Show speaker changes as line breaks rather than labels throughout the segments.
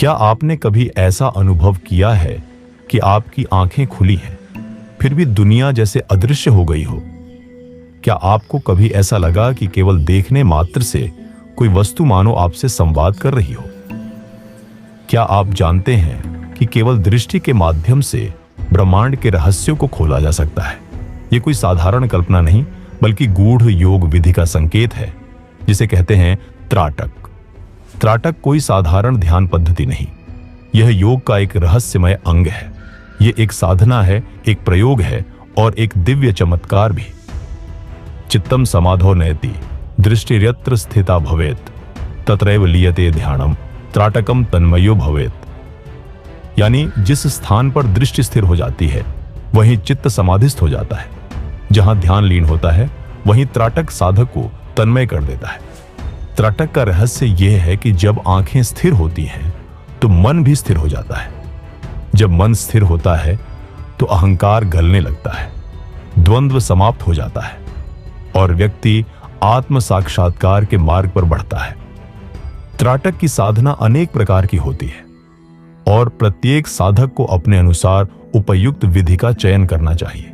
क्या आपने कभी ऐसा अनुभव किया है कि आपकी आंखें खुली हैं, फिर भी दुनिया जैसे अदृश्य हो गई हो? क्या आपको कभी ऐसा लगा कि केवल देखने मात्र से कोई वस्तु मानो आपसे संवाद कर रही हो? क्या आप जानते हैं कि केवल दृष्टि के माध्यम से ब्रह्मांड के रहस्यों को खोला जा सकता है? ये कोई साधारण कल्पना नहीं, बल्कि गूढ़ योग विधि का संकेत है, जिसे कहते हैं त्राटक। त्राटक कोई साधारण ध्यान पद्धति नहीं, यह योग का एक रहस्यमय अंग है। यह एक साधना है, एक प्रयोग है और एक दिव्य चमत्कार भी। चित्तम समाधो नयति दृष्टिर्यत्र स्थिता भवेत तत्रैव लीयते ध्यानम त्राटकम तन्मयो भवेत। यानी जिस स्थान पर दृष्टि स्थिर हो जाती है वहीं चित्त समाधिस्थ हो जाता है। जहां ध्यान लीन होता है वहीं त्राटक साधक को तन्मय कर देता है। त्राटक का रहस्य यह है कि जब आंखें स्थिर होती हैं तो मन भी स्थिर हो जाता है। जब मन स्थिर होता है तो अहंकार गलने लगता है, द्वंद्व समाप्त हो जाता है और व्यक्ति आत्म साक्षात्कार के मार्ग पर बढ़ता है। त्राटक की साधना अनेक प्रकार की होती है और प्रत्येक साधक को अपने अनुसार उपयुक्त विधि का चयन करना चाहिए।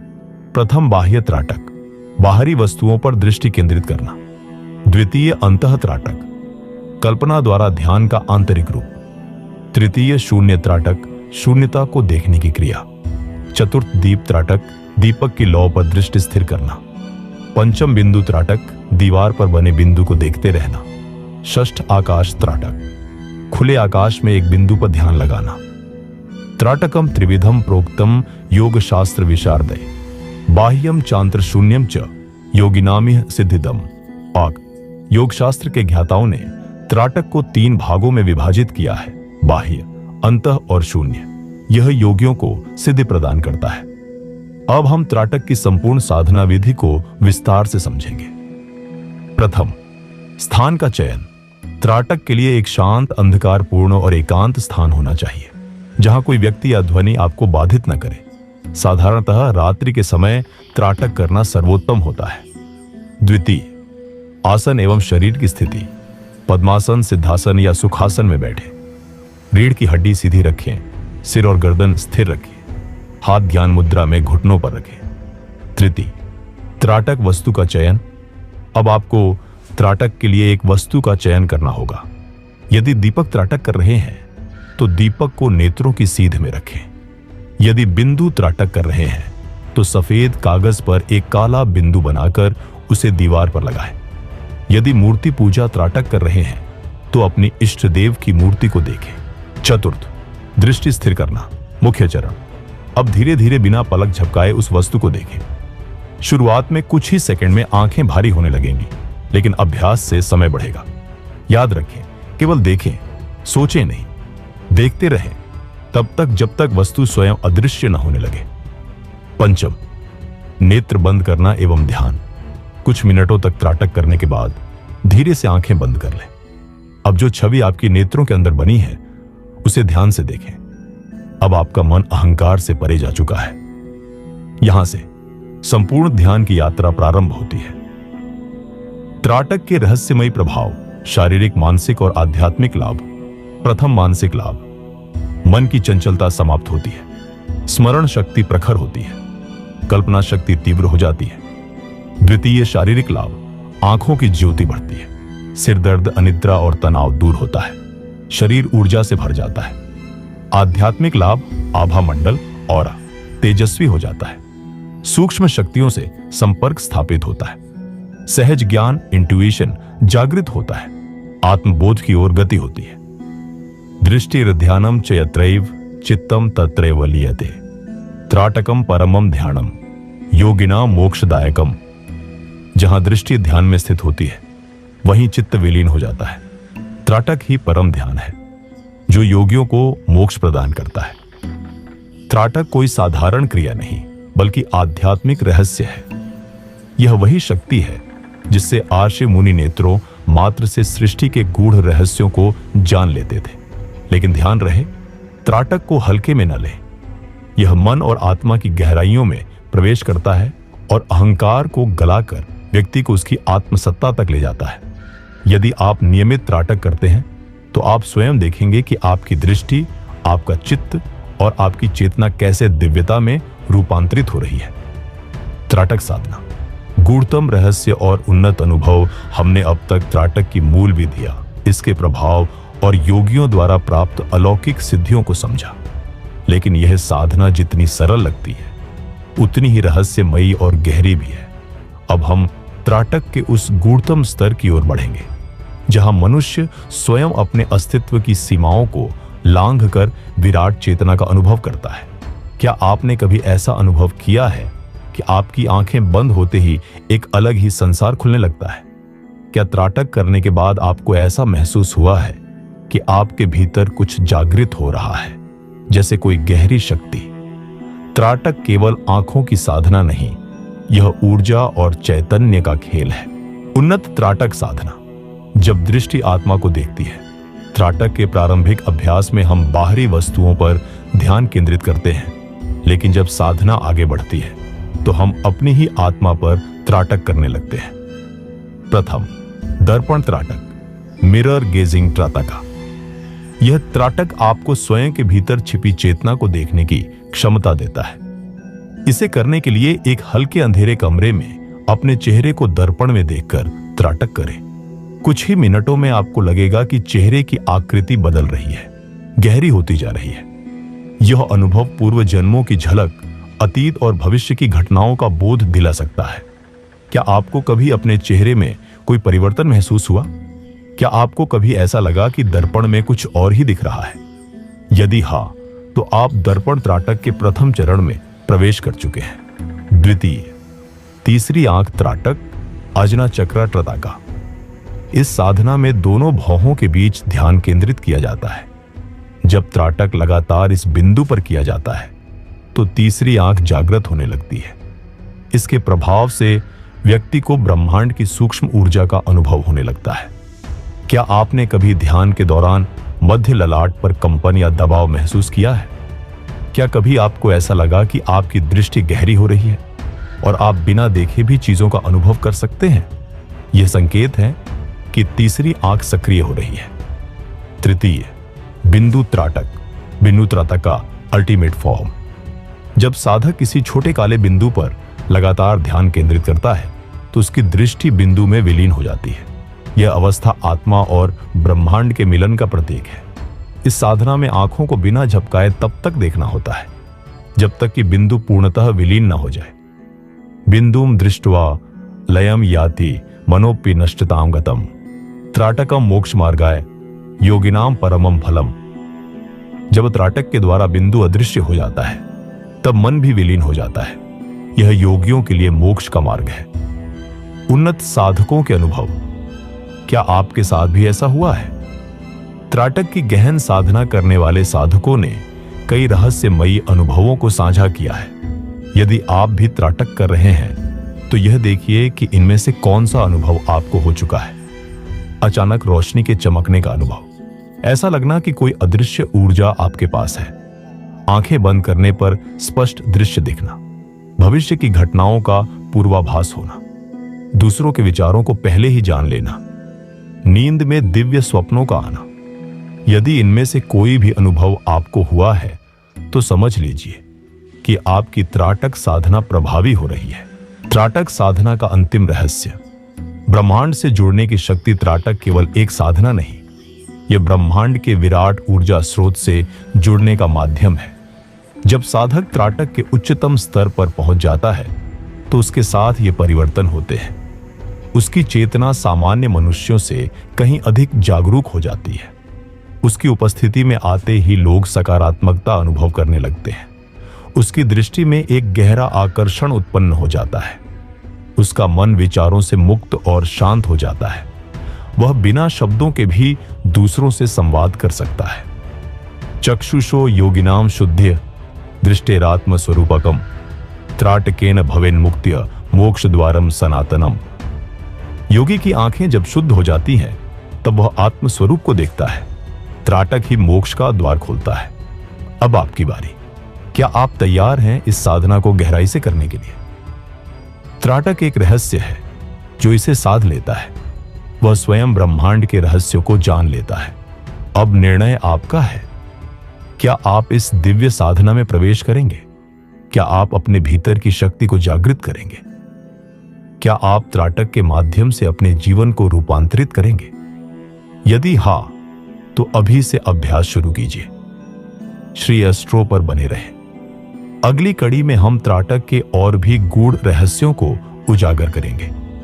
प्रथम बाह्य त्राटक, बाहरी वस्तुओं पर दृष्टि केंद्रित करना। द्वितीय अंतः त्राटक, कल्पना द्वारा ध्यान का आंतरिक रूप। तृतीय शून्य त्राटक, शून्यता को देखने की क्रिया। चतुर्थ दीप त्राटक, दीपक की लौ पर दृष्टि स्थिर करना। पंचम बिंदु त्राटक, दीवार पर बने बिंदु को देखते रहना। षष्ठ आकाश त्राटक, खुले आकाश में एक बिंदु पर ध्यान लगाना। त्राटकम त्रिविधम प्रोक्तम योग शास्त्र विशारदे बाह्यम चांत्र शून्यम च योगिनामिह सिद्धिदम। योग शास्त्र के ज्ञाताओं ने त्राटक को 3 भागों में विभाजित किया है, बाह्य, अंतः और शून्य। यह योगियों को सिद्धि प्रदान करता है। अब हम त्राटक की संपूर्ण साधना विधि को विस्तार से समझेंगे। प्रथम, स्थान का चयन। त्राटक के लिए एक शांत, अंधकारपूर्ण और एकांत स्थान होना चाहिए, जहां कोई व्यक्ति या ध्वनि आपको बाधित न करे। साधारणतः रात्रि के समय त्राटक करना सर्वोत्तम होता है। द्वितीय, आसन एवं शरीर की स्थिति। पद्मासन, सिद्धासन या सुखासन में बैठे। रीढ़ की हड्डी सीधी रखें, सिर और गर्दन स्थिर रखिए, हाथ ज्ञान मुद्रा में घुटनों पर रखें। तृतीय, त्राटक वस्तु का चयन। अब आपको त्राटक के लिए एक वस्तु का चयन करना होगा। यदि दीपक त्राटक कर रहे हैं तो दीपक को नेत्रों की सीध में रखें। यदि बिंदु त्राटक कर रहे हैं तो सफेद कागज पर एक काला बिंदु बनाकर उसे दीवार पर लगाएं। यदि मूर्ति पूजा त्राटक कर रहे हैं तो अपनी इष्ट देव की मूर्ति को देखें। चतुर्थ, दृष्टि स्थिर करना, मुख्य चरण। अब धीरे धीरे बिना पलक झपकाए उस वस्तु को देखें। शुरुआत में कुछ ही सेकंड में आंखें भारी होने लगेंगी, लेकिन अभ्यास से समय बढ़ेगा। याद रखें, केवल देखें, सोचें नहीं, देखते रहें तब तक जब तक वस्तु स्वयं अदृश्य न होने लगे। पंचम, नेत्र बंद करना एवं ध्यान। कुछ मिनटों तक त्राटक करने के बाद धीरे से आंखें बंद कर लें। अब जो छवि आपकी नेत्रों के अंदर बनी है उसे ध्यान से देखें। अब आपका मन अहंकार से परे जा चुका है। यहां से संपूर्ण ध्यान की यात्रा प्रारंभ होती है। त्राटक के रहस्यमयी प्रभाव, शारीरिक, मानसिक और आध्यात्मिक लाभ। प्रथम, मानसिक लाभ। मन की चंचलता समाप्त होती है, स्मरण शक्ति प्रखर होती है, कल्पना शक्ति तीव्र हो जाती है। द्वितीय, शारीरिक लाभ। आंखों की ज्योति बढ़ती है, सिर दर्द, अनिद्रा और तनाव दूर होता है, शरीर ऊर्जा से भर जाता है। आध्यात्मिक लाभ, आभा मंडल, ऑरा तेजस्वी हो जाता है, सूक्ष्म शक्तियों से संपर्क स्थापित होता है, सहज ज्ञान, इंट्यूशन जागृत होता है, आत्मबोध की ओर गति होती है। दृष्टिर्ध्यानम च यत्रैव चित्तम तत्रैव लीयते त्राटकम परमम ध्यानम योगिना मोक्षदायकम। जहां दृष्टि ध्यान में स्थित होती है वहीं चित्त विलीन हो जाता है। त्राटक ही परम ध्यान है जो योगियों को मोक्ष प्रदान करता है। त्राटक कोई साधारण क्रिया नहीं, बल्कि आध्यात्मिक रहस्य है। यह वही शक्ति है जिससे आर्षि मुनि नेत्रों मात्र से सृष्टि के गूढ़ रहस्यों को जान लेते थे। लेकिन ध्यान रहे, त्राटक को हल्के में न लें। यह मन और आत्मा की गहराइयों में प्रवेश करता है और अहंकार को गलाकर व्यक्ति को उसकी आत्मसत्ता तक ले जाता है। यदि आप नियमित त्राटक करते हैं तो आप स्वयं देखेंगे कि आपकी दृष्टि, आपका चित्त और आपकी चेतना कैसे दिव्यता में रूपांतरित हो रही है। त्राटक साधना, गूढ़तम रहस्य और उन्नत अनुभव। हमने अब तक त्राटक की मूल विधियां, इसके प्रभाव और योगियों द्वारा प्राप्त अलौकिक सिद्धियों को समझा। लेकिन यह साधना जितनी सरल लगती है, उतनी ही रहस्यमयी और गहरी भी है। अब हम त्राटक के उस गूढ़तम स्तर की ओर बढ़ेंगे, जहां मनुष्य स्वयं अपने अस्तित्व की सीमाओं को लांघकर विराट चेतना का अनुभव करता है। क्या आपने कभी ऐसा अनुभव किया है कि आपकी आंखें बंद होते ही एक अलग ही संसार खुलने लगता है? क्या त्राटक करने के बाद आपको ऐसा महसूस हुआ है कि आपके भीतर कुछ जागृत हो रहा है, जैसे कोई गहरी शक्ति? त्राटक केवल आंखों की साधना नहीं, यह ऊर्जा और चैतन्य का खेल है। उन्नत त्राटक साधना, जब दृष्टि आत्मा को देखती है। त्राटक के प्रारंभिक अभ्यास में हम बाहरी वस्तुओं पर ध्यान केंद्रित करते हैं, लेकिन जब साधना आगे बढ़ती है तो हम अपनी ही आत्मा पर त्राटक करने लगते हैं। प्रथम, दर्पण त्राटक, मिरर गेजिंग त्राटका। यह त्राटक आपको स्वयं के भीतर छिपी चेतना को देखने की क्षमता देता है। इसे करने के लिए एक हल्के अंधेरे कमरे में अपने चेहरे को दर्पण में देखकर त्राटक करें। कुछ ही मिनटों में आपको लगेगा कि चेहरे की आकृति बदल रही है, गहरी होती जा रही है। यह अनुभव पूर्व जन्मों की झलक, अतीत और भविष्य की घटनाओं का बोध दिला सकता है। क्या आपको कभी अपने चेहरे में कोई परिवर्तन महसूस हुआ? क्या आपको कभी ऐसा लगा कि दर्पण में कुछ और ही दिख रहा है? यदि हां, तो आप दर्पण त्राटक के प्रथम चरण में प्रवेश कर चुके हैं। द्वितीय, तीसरी आंख त्राटक, अजना चक्रा त्राटका। इस साधना में दोनों भौहों के बीच ध्यान केंद्रित किया जाता है। जब त्राटक लगातार इस बिंदु पर किया जाता है तो तीसरी आंख जागृत होने लगती है। इसके प्रभाव से व्यक्ति को ब्रह्मांड की सूक्ष्म ऊर्जा का अनुभव होने लगता है। क्या आपने कभी ध्यान के दौरान मध्य ललाट पर कंपन या दबाव महसूस किया है? क्या कभी आपको ऐसा लगा कि आपकी दृष्टि गहरी हो रही है और आप बिना देखे भी चीजों का अनुभव कर सकते हैं? यह संकेत है कि तीसरी आंख सक्रिय हो रही है। तृतीय, बिंदु त्राटक, बिंदु त्राटका अल्टीमेट फॉर्म। जब साधक किसी छोटे काले बिंदु पर लगातार ध्यान केंद्रित करता है तो उसकी दृष्टि बिंदु में विलीन हो जाती है। यह अवस्था आत्मा और ब्रह्मांड के मिलन का प्रतीक है। इस साधना में आंखों को बिना झपकाए तब तक देखना होता है जब तक कि बिंदु पूर्णतः विलीन न हो जाए। बिंदुम दृष्ट्वा लयम याति मनोपि नष्टताम गतम, त्राटकम मोक्ष मार्गाय योगिनाम परमम फलम। जब त्राटक के द्वारा बिंदु अदृश्य हो जाता है तब मन भी विलीन हो जाता है। यह योगियों के लिए मोक्ष का मार्ग है। उन्नत साधकों के अनुभव, क्या आपके साथ भी ऐसा हुआ है? त्राटक की गहन साधना करने वाले साधकों ने कई रहस्यमयी अनुभवों को साझा किया है। यदि आप भी त्राटक कर रहे हैं तो यह देखिए कि इनमें से कौन सा अनुभव आपको हो चुका है। अचानक रोशनी के चमकने का अनुभव, ऐसा लगना कि कोई अदृश्य ऊर्जा आपके पास है। आंखें बंद करने पर स्पष्ट दृश्य दिखना, भविष्य की घटनाओं का पूर्वाभास होना, दूसरों के विचारों को पहले ही जान लेना, नींद में दिव्य स्वप्नों का आना। यदि इनमें से कोई भी अनुभव आपको हुआ है तो समझ लीजिए कि आपकी त्राटक साधना प्रभावी हो रही है। त्राटक साधना का अंतिम रहस्य, ब्रह्मांड से जुड़ने की शक्ति। त्राटक केवल एक साधना नहीं, यह ब्रह्मांड के विराट ऊर्जा स्रोत से जुड़ने का माध्यम है। जब साधक त्राटक के उच्चतम स्तर पर पहुंच जाता है तो उसके साथ ये परिवर्तन होते हैं। उसकी चेतना सामान्य मनुष्यों से कहीं अधिक जागरूक हो जाती है। उसकी उपस्थिति में आते ही लोग सकारात्मकता अनुभव करने लगते हैं। उसकी दृष्टि में एक गहरा आकर्षण उत्पन्न हो जाता है। उसका मन विचारों से मुक्त और शांत हो जाता है। वह बिना शब्दों के भी दूसरों से संवाद कर सकता है। चक्षुषो योगिनाम शुद्ध्य दृष्टेरात्म स्वरूपकम, त्राटकेन भवेन मुक्त्य मोक्ष द्वारम सनातनम। योगी की आंखें जब शुद्ध हो जाती हैं तब वह आत्म स्वरूप को देखता है। त्राटक ही मोक्ष का द्वार खोलता है। अब आपकी बारी। क्या आप तैयार हैं इस साधना को गहराई से करने के लिए? त्राटक एक रहस्य है। जो इसे साध लेता है वह स्वयं ब्रह्मांड के रहस्यों को जान लेता है। अब निर्णय आपका है। क्या आप इस दिव्य साधना में प्रवेश करेंगे? क्या आप अपने भीतर की शक्ति को जागृत करेंगे? क्या आप त्राटक के माध्यम से अपने जीवन को रूपांतरित करेंगे? यदि हां, तो अभी से अभ्यास शुरू कीजिए। श्री एस्ट्रो पर बने रहें। अगली कड़ी में हम त्राटक के और भी गूढ़ रहस्यों को उजागर करेंगे।